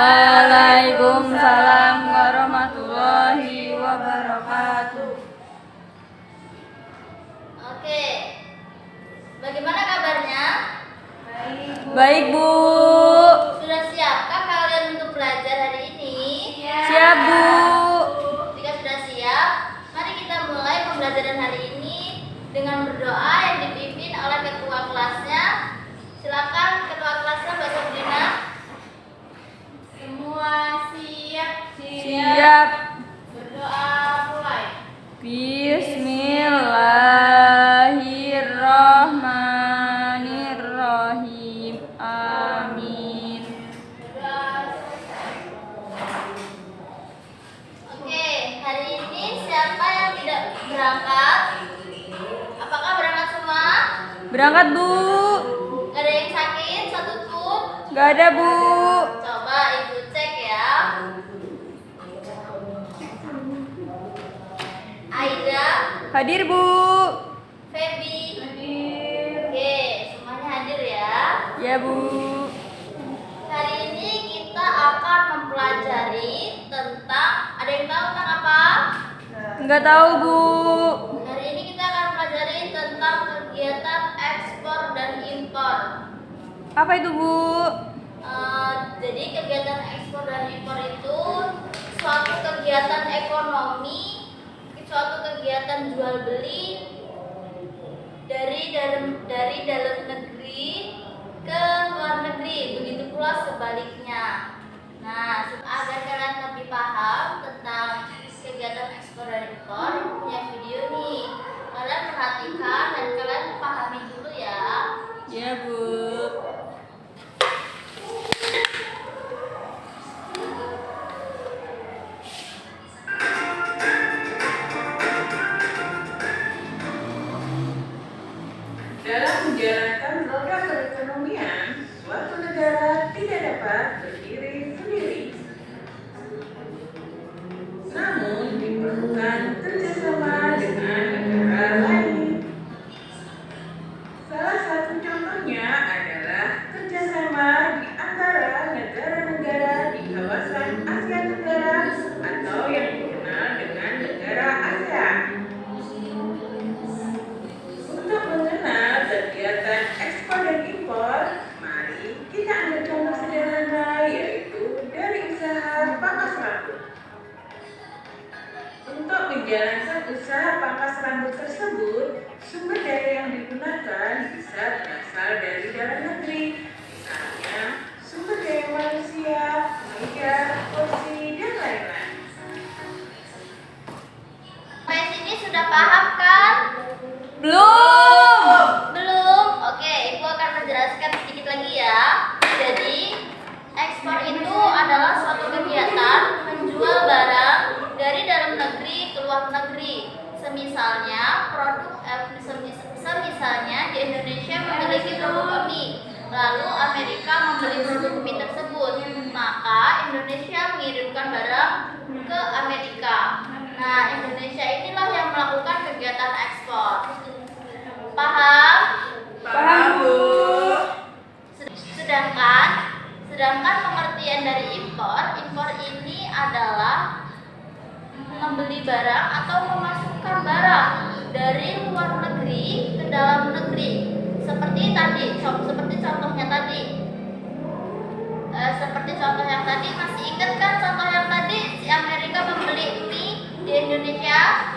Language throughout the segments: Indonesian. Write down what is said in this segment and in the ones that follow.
Waalaikumsalam warahmatullahi wabarakatuh. Oke, bagaimana kabarnya? Baik, Bu. Sudah siapkah kalian untuk belajar hari ini? Siap, Bu. Jika sudah siap, mari kita mulai pembelajaran hari ini dengan berdoa yang dipimpin oleh ketua kelasnya. Silakan ketua kelasnya, Mbak Sabrina. Semua siap? Siap. Berdoa mulai. Bismillahirrahmanirrahim. Amin. Oke, hari ini siapa yang tidak berangkat? Apakah berangkat semua? Berangkat, Bu. Gak ada yang sakit? Satu tutup. Gak ada, Bu. Coba Ibu cek ya. Aida, Hadir, Bu. Feby. Oke, semuanya hadir ya. Ya, Bu. Hari ini kita akan mempelajari tentang, ada yang tahu tentang apa? Nggak tahu, Bu. Hari ini kita akan pelajari tentang kegiatan ekspor dan impor. Apa itu, Bu? Jadi kegiatan ekspor dan impor itu suatu kegiatan ekonomi, suatu kegiatan jual beli dari dalam negeri ke luar negeri, begitu pula sebaliknya. Nah, agar kalian lebih paham tentang kegiatan ekspor dan impor, punya video nih. Kalian perhatikan dan kalian pahami dulu ya. Ya, Bu. Dalam menjalankan roda perekonomian, suatu negara tidak dapat berdiri sendiri. Namun diperlukan kerjasama dengan negara lain. Salah satu contohnya adalah kerjasama di antara negara-negara di kawasan Asia Tenggara atau yang dikenal dengan negara ASEAN. Untuk mengenal kegiatan ekspor dan impor, mari kita ambil contoh sederhana, yaitu dari usaha pangkas rambut. Untuk menjalankan usaha pangkas rambut tersebut, sumber daya yang digunakan bisa berasal dari dalam negeri, misalnya sumber daya manusia, meja, kursi, dan lain-lain. Sampai sini sudah paham kan? Belum. Belum? Oke, Ibu akan menjelaskan sedikit lagi ya. Jadi, ekspor itu adalah suatu kegiatan menjual barang dari dalam negeri ke luar negeri. Semisalnya di Indonesia memiliki produk mie, lalu Amerika membeli produk mie tersebut, maka Indonesia mengirimkan barang ke Amerika. Nah, Indonesia inilah yang melakukan kegiatan ekspor. Paham? Paham, Bu. Sedangkan pengertian dari impor ini adalah membeli barang atau memasukkan barang dari luar negeri ke dalam negeri. Seperti contohnya tadi. Seperti contoh yang tadi, masih ingat kan contoh yang tadi si Amerika membeli mie di Indonesia?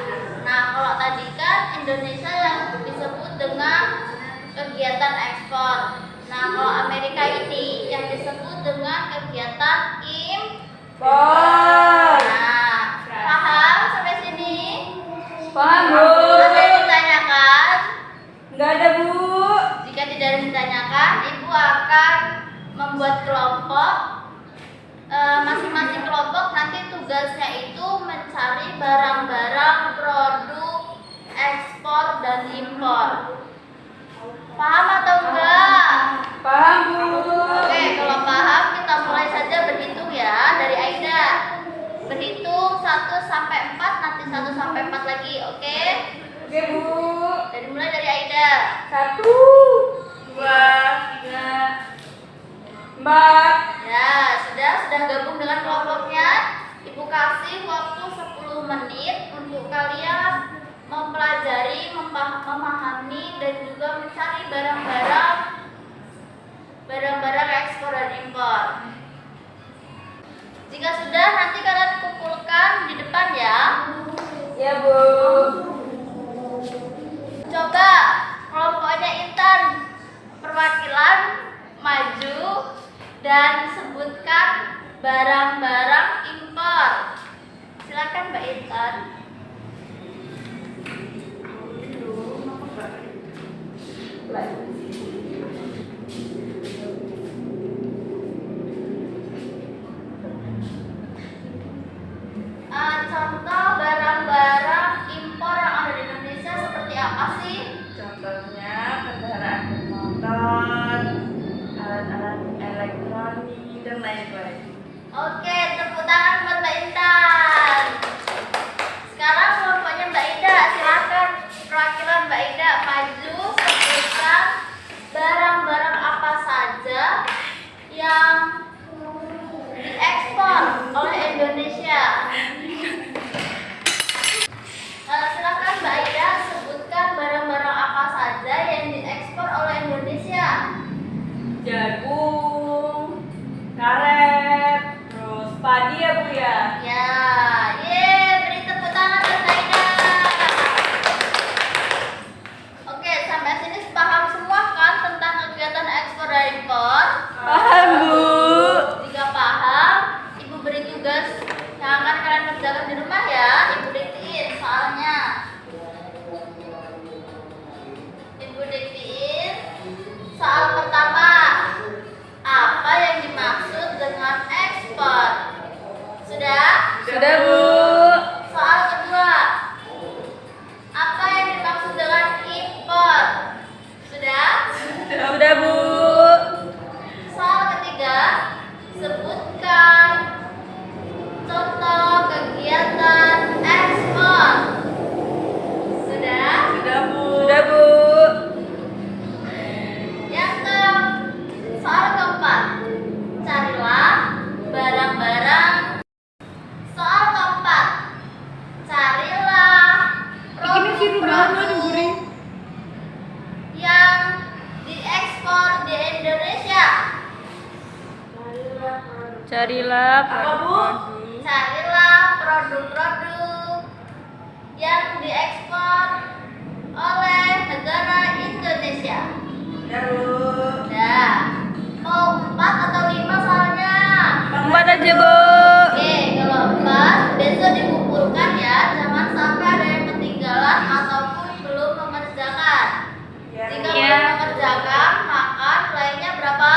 Nah, kalau tadi kan Indonesia yang disebut dengan kegiatan ekspor. Nah, kalau Amerika ini yang disebut dengan kegiatan impor. Nah, paham sampai sini? Paham, Bu. Ada yang ditanyakan? Nggak ada, Bu. Jika tidak ada yang ditanyakan, Ibu akan membuat kelompok. Masing-masing kelompok nanti tugasnya itu mencari barang-barang produk ekspor dan impor. Paham atau enggak? Paham, Bu. Oke, kalau paham kita mulai saja berhitung ya dari Aida. Berhitung 1 sampai 4, nanti 1 sampai 4 lagi, oke? Oke, Bu. Mulai dari Aida. 1, 2, 3, 4. Ya, sudah barang-barang ekspor dan impor. Jika sudah, nanti kalian kumpulkan di depan ya. Ya, Bu. Coba kelompoknya Intan perwakilan maju dan sebutkan barang-barang impor. Silakan Mbak Intan. Contoh barang-barang impor yang ada di Indonesia seperti apa sih? Contohnya kendaraan bermotor, alat-alat elektronik, dan lain-lain. Oke, tepuk tangan buat Mbak Intan. Sekarang kelompoknya Mbak Ida, silakan perwakilan Mbak Ida maju sebutkan barang-barang apa saja yang diekspor oleh Indonesia. Silakan Mbak Ida sebutkan barang-barang apa saja yang diekspor oleh Indonesia. Jagung, karet, terus padi ya, Bu ya. Ya, beri tepuk tangan buat Mbak Ida. Oke, sampai sini paham semua kan tentang kegiatan ekspor dan impor? Paham, Bu. Jika paham, Ibu beri tugas yang akan kalian kerjakan di rumah ya. Ibu diktiin soalnya. Ibu diktiin soal pertama. Apa yang dimaksud dengan ekspor? Sudah? Sudah, Bu. Soal kedua. Apa yang dimaksud dengan impor? Sudah? Sudah, Bu. Soal ketiga, sebutkan contoh kegiatan ekspor. Sudah? Sudah, Bu. Sudah, Bu. Soal keempat, carilah barang-barang. Soal keempat, carilah produk-produk yang diekspor di Indonesia. Carilah Apa, Bu? Carilah produk-produk yang diekspor oleh negara Indonesia. Ya, Bu. Nah, mau 4 atau 5 soalnya? 4 aja, Bu. Oke, kalau 4 besok dikumpulkan ya. Jangan sampai ada yang ketinggalan ataupun belum mengerjakan. Jika Ya. belum mengerjakan, maka nilainya berapa?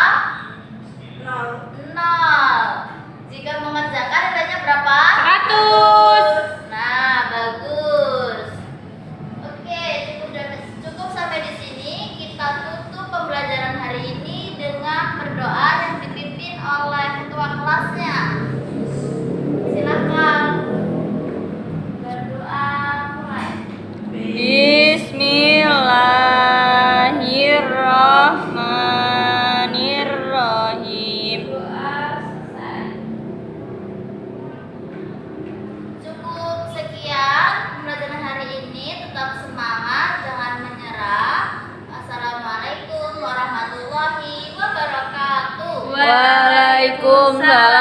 0. Jika mengerjakan nilainya berapa? 100. Nah, bagus. Oke, cukup sampai di sini. Kita tutup pembelajaran hari ini dengan berdoa yang dipimpin oleh ketua kelasnya. Silakan berdoa mulai. Bismillahirrahmanirrahim. Doa selesai. Cukup sekian pembelajaran hari ini. Tetap semangat, jangan menyerah. Assalamualaikum warahmatullahi wabarakatuh. Waalaikumsalam